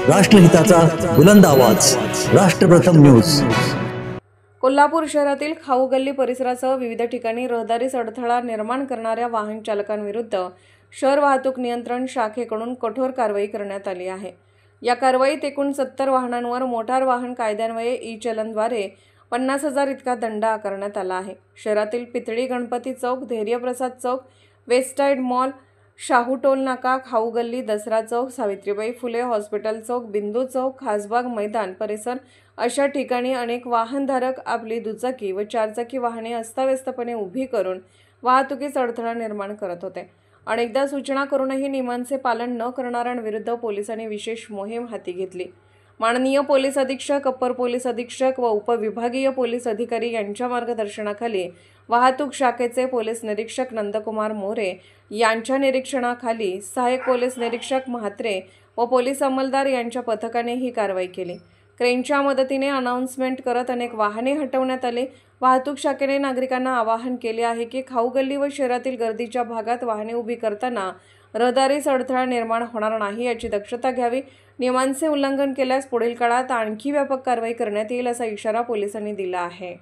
राष्ट्रहिताचा बुलंद आवाज, राष्ट्रप्रथम न्यूज। कोल्हापूर शहरातील खाऊ गल्ली परिसरासह विविध ठिकाणी रहदारीस अडथळा निर्माण करणाऱ्या वाहन चालकांविरुद्ध शहर वाहतूक नियंत्रण शाखेकडून कठोर कारवाई करण्यात आली आहे। या कारवाईत एकूण 70 वाहनांवर मोटार वाहन कायद्यान्वये ई-चलनद्वारे 50,000 इतका दंड आकारण्यात आला आहे। शहरातील पितळी गणपती चौक, धैर्यप्रसाद चौक, वेस्टसाइड मॉल, शाहू टोल नाका, खाऊ गल्ली, दसरा चौक, सावित्रीबाई फुले हॉस्पिटल चौक, बिंदू चौक, खासबाग मैदान परिसर अशा ठिकाणी अनेक वाहनधारक आपली दुचाकी व चारचाकी वाहने अस्ताव्यस्तपणे उभी करून वाहतुकीस अडथळा निर्माण करत होते। अनेकदा सूचना करूनही नियमांचे पालन न करणाऱ्यांविरुद्ध पोलिसांनी विशेष मोहीम हाती घेतली। माननीय पोलीस अधीक्षक, अप्पर पोलीस अधीक्षक व उपविभागीय पोलीस अधिकारी यांच्या मार्गदर्शनाखाली वाहतूक शाखेचे पोलीस निरीक्षक नंदकुमार मोरे यांच्या निरीक्षणाखाली सहाय्यक पोलीस निरीक्षक म्हात्रे व पोलीस अंमलदार यांच्या पथकाने ही कारवाई केली। क्रेनच्या मदतीने अनाउन्समेंट करत अनेक वाहने हटवण्यात आले। वाहतूक शाखेने नागरिकांना आवाहन केले आहे की खाऊ गल्ली व शहरातील गर्दीच्या भागात वाहने उभी करताना रहदारीस अडथळा निर्माण होणार नाही याची दक्षता घ्यावी। नियमांचे उल्लंघन केल्यास पुढील काळात आणखी व्यापक कारवाई करण्यात येईल असा इशारा पोलिसांनी दिला आहे।